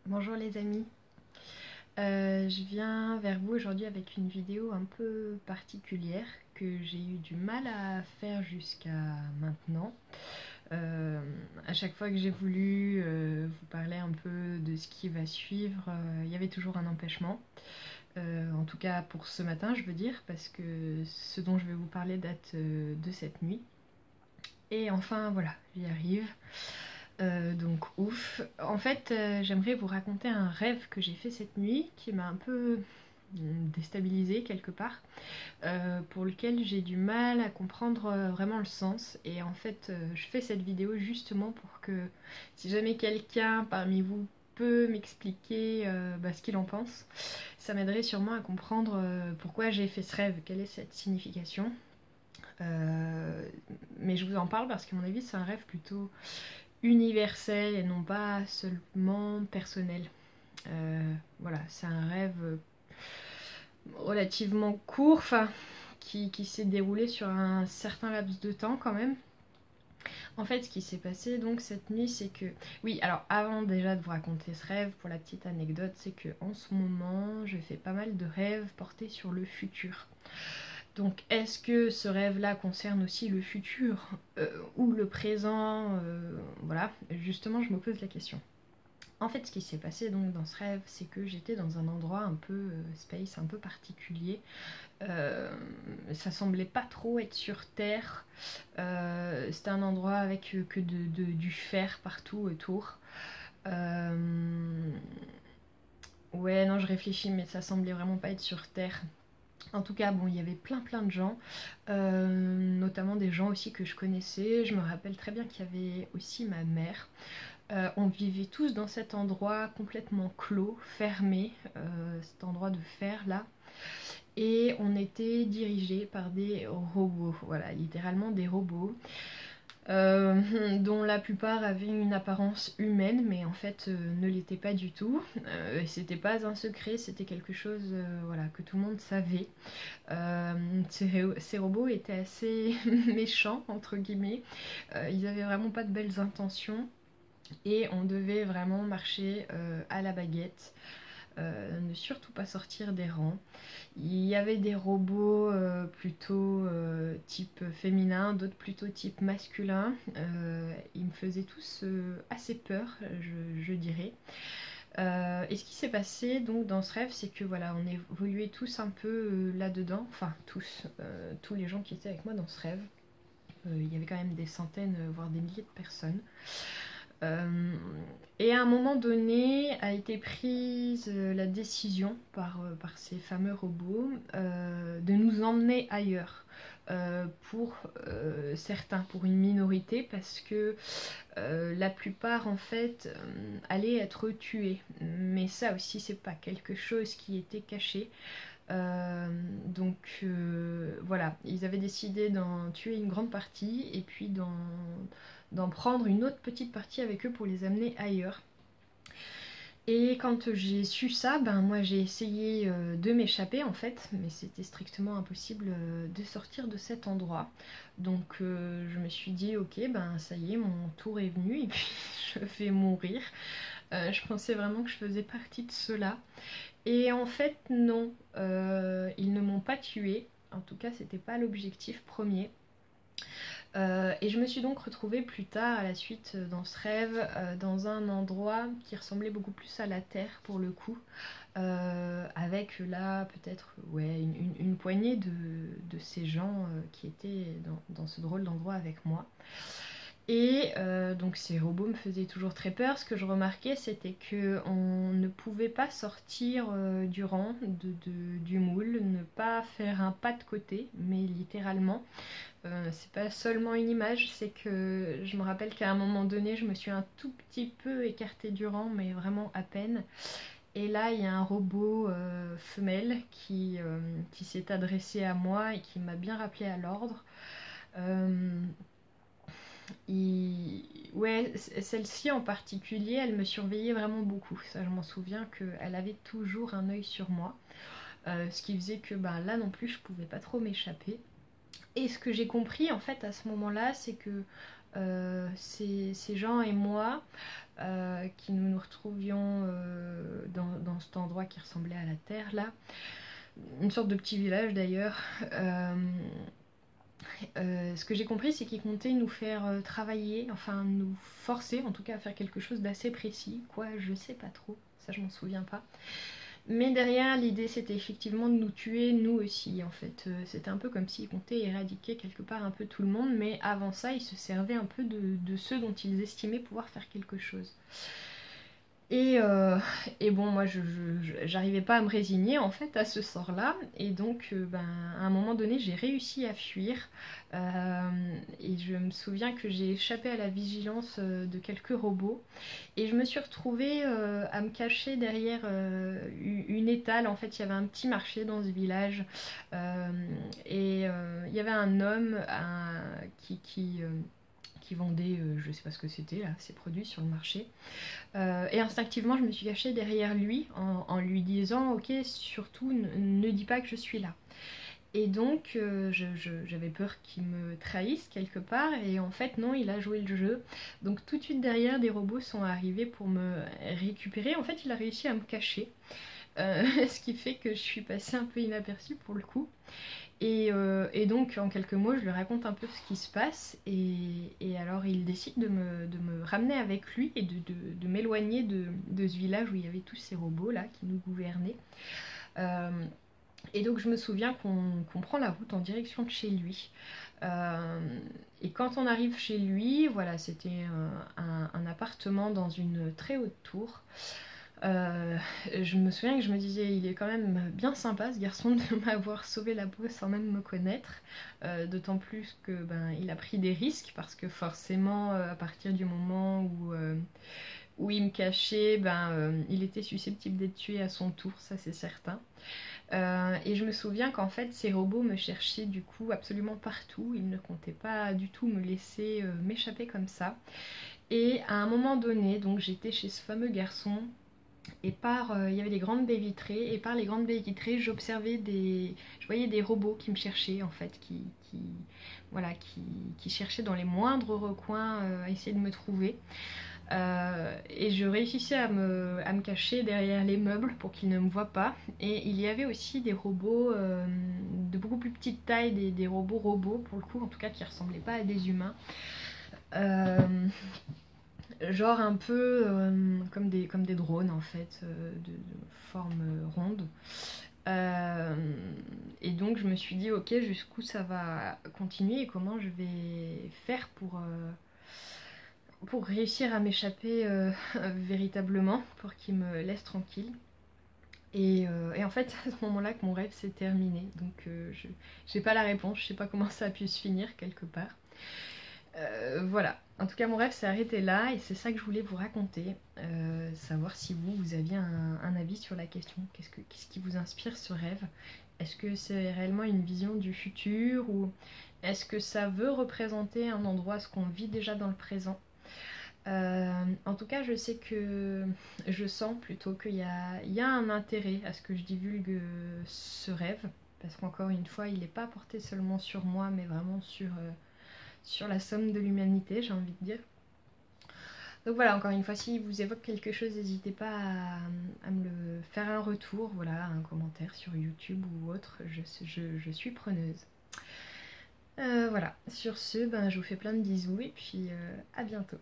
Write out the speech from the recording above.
Bonjour les amis, je viens vers vous aujourd'hui avec une vidéo un peu particulière que j'ai eu du mal à faire jusqu'à maintenant. À chaque fois que j'ai voulu vous parler un peu de ce qui va suivre, il y avait toujours un empêchement. En tout cas pour ce matin je veux dire, parce que ce dont je vais vous parler date de cette nuit. Et enfin voilà, j'y arrive. Donc ouf. En fait, j'aimerais vous raconter un rêve que j'ai fait cette nuit qui m'a un peu déstabilisée quelque part, pour lequel j'ai du mal à comprendre vraiment le sens. Et en fait, je fais cette vidéo justement pour que si jamais quelqu'un parmi vous peut m'expliquer ce qu'il en pense, ça m'aiderait sûrement à comprendre pourquoi j'ai fait ce rêve, quelle est cette signification. Mais je vous en parle parce qu'à mon avis c'est un rêve plutôt universel et non pas seulement personnel. Voilà, c'est un rêve relativement court, qui s'est déroulé sur un certain laps de temps quand même. En fait, ce qui s'est passé donc cette nuit, c'est que... Oui, alors avant déjà de vous raconter ce rêve, pour la petite anecdote, c'est que en ce moment, je fais pas mal de rêves portés sur le futur. Donc est-ce que ce rêve-là concerne aussi le futur ou le présent Voilà, justement, je me pose la question. En fait, ce qui s'est passé donc dans ce rêve, c'est que j'étais dans un endroit un peu space, un peu particulier. Ça semblait pas trop être sur Terre. C'était un endroit avec que du fer partout autour. Ouais, non, je réfléchis, mais ça semblait vraiment pas être sur Terre. En tout cas, bon, il y avait plein de gens, notamment des gens aussi que je connaissais. Je me rappelle très bien qu'il y avait aussi ma mère. On vivait tous dans cet endroit complètement clos, fermé, cet endroit de fer là. Et on était dirigés par des robots, voilà, littéralement des robots, dont la plupart avaient une apparence humaine, mais en fait ne l'étaient pas du tout. Et c'était pas un secret, c'était quelque chose voilà, que tout le monde savait. Ces robots étaient assez méchants, entre guillemets. Ils avaient vraiment pas de belles intentions. Et on devait vraiment marcher à la baguette, ne surtout pas sortir des rangs. Il y avait des robots plutôt type féminin, d'autres plutôt type masculin. Ils me faisaient tous assez peur, je dirais. Et ce qui s'est passé donc dans ce rêve, c'est que voilà, on évoluait tous un peu là-dedans, enfin tous les gens qui étaient avec moi dans ce rêve. Il y avait quand même des centaines, voire des milliers de personnes. Et à un moment donné a été prise la décision par ces fameux robots de nous emmener ailleurs. Pour certains, pour une minorité, parce que la plupart en fait allaient être tués. Mais ça aussi c'est pas quelque chose qui était caché. Voilà, ils avaient décidé d'en tuer une grande partie et puis d'en prendre une autre petite partie avec eux pour les amener ailleurs. Et quand j'ai su ça, ben moi j'ai essayé de m'échapper en fait, mais c'était strictement impossible de sortir de cet endroit. Donc je me suis dit ok, ben ça y est, mon tour est venu et puis je vais mourir. Je pensais vraiment que je faisais partie de cela. Et en fait non, ils ne m'ont pas tuée. En tout cas c'était pas l'objectif premier. Et je me suis donc retrouvée plus tard, à la suite, dans ce rêve, dans un endroit qui ressemblait beaucoup plus à la Terre pour le coup, avec là peut-être ouais, une poignée de ces gens qui étaient dans ce drôle d'endroit avec moi. Et donc ces robots me faisaient toujours très peur. Ce que je remarquais, c'était qu'on ne pouvait pas sortir du rang, du moule, ne pas faire un pas de côté, mais littéralement. C'est pas seulement une image, c'est que je me rappelle qu'à un moment donné, je me suis un tout petit peu écartée du rang, mais vraiment à peine. Et là, il y a un robot femelle qui s'est adressé à moi et qui m'a bien rappelé à l'ordre. Euh, Ouais, celle-ci en particulier, elle me surveillait vraiment beaucoup. Ça, je m'en souviens qu'elle avait toujours un œil sur moi. Ce qui faisait que ben, là non plus, je pouvais pas trop m'échapper. Et ce que j'ai compris en fait à ce moment-là, c'est que ces gens et moi, qui nous retrouvions dans cet endroit qui ressemblait à la terre là, une sorte de petit village d'ailleurs. Ce que j'ai compris, c'est qu'ils comptaient nous faire travailler, enfin nous forcer en tout cas à faire quelque chose d'assez précis, quoi, je sais pas trop, ça je m'en souviens pas. Mais derrière, l'idée c'était effectivement de nous tuer, nous aussi en fait. C'était un peu comme s'ils comptaient éradiquer quelque part un peu tout le monde, mais avant ça, ils se servaient un peu de ceux dont ils estimaient pouvoir faire quelque chose. Et, euh, et bon, moi, j'arrivais pas à me résigner en fait à ce sort-là. Et donc, à un moment donné, j'ai réussi à fuir. Euh, et je me souviens que j'ai échappé à la vigilance de quelques robots. Et je me suis retrouvée à me cacher derrière une étale. En fait, il y avait un petit marché dans ce village. Il y avait un homme qui vendait, je sais pas ce que c'était là, ses produits sur le marché. Et instinctivement, je me suis cachée derrière lui en lui disant ok, surtout ne dis pas que je suis là. Et donc j'avais peur qu'il me trahisse quelque part, et en fait non, il a joué le jeu. Donc tout de suite derrière, des robots sont arrivés pour me récupérer. En fait, il a réussi à me cacher, ce qui fait que je suis passée un peu inaperçue pour le coup. Et donc, en quelques mots, je lui raconte un peu ce qui se passe. Et alors, il décide de me ramener avec lui et de m'éloigner de ce village où il y avait tous ces robots-là qui nous gouvernaient. Euh, et donc, je me souviens qu'on prend la route en direction de chez lui. Euh, et quand on arrive chez lui, voilà, c'était un appartement dans une très haute tour. Euh, je me souviens que je me disais, il est quand même bien sympa ce garçon de m'avoir sauvé la peau sans même me connaître. D'autant plus que il a pris des risques parce que forcément, à partir du moment où il me cachait, il était susceptible d'être tué à son tour, ça c'est certain. Et je me souviens qu'en fait ces robots me cherchaient du coup absolument partout, ils ne comptaient pas du tout me laisser m'échapper comme ça. Et à un moment donné, donc j'étais chez ce fameux garçon, et il y avait des grandes baies vitrées, et par les grandes baies vitrées, je voyais des robots qui me cherchaient en fait, voilà, qui cherchaient dans les moindres recoins à essayer de me trouver. Et je réussissais à me cacher derrière les meubles pour qu'ils ne me voient pas. Et il y avait aussi des robots de beaucoup plus petite taille, des robots pour le coup, en tout cas qui ressemblaient pas à des humains. Euh, Genre un peu comme des drones en fait, de forme ronde. Euh, et donc je me suis dit ok, jusqu'où ça va continuer et comment je vais faire pour réussir à m'échapper véritablement, pour qu'il me laisse tranquille. Et en fait, à ce moment-là que mon rêve s'est terminé. Donc je j'ai pas la réponse, je sais pas comment ça a pu se finir quelque part. Voilà, en tout cas mon rêve s'est arrêté là et c'est ça que je voulais vous raconter. Savoir si vous aviez un avis sur la question. Qu'est-ce qui vous inspire ce rêve? Est-ce que c'est réellement une vision du futur, ou est-ce que ça veut représenter un endroit, ce qu'on vit déjà dans le présent? En tout cas, je sais que je sens plutôt qu'il y a un intérêt à ce que je divulgue ce rêve, parce qu'encore une fois, il n'est pas porté seulement sur moi, mais vraiment sur la somme de l'humanité, j'ai envie de dire. Donc voilà, encore une fois, si vous évoque quelque chose, n'hésitez pas à me le faire un retour, voilà, un commentaire sur YouTube ou autre, je suis preneuse. Voilà, sur ce, je vous fais plein de bisous et puis à bientôt.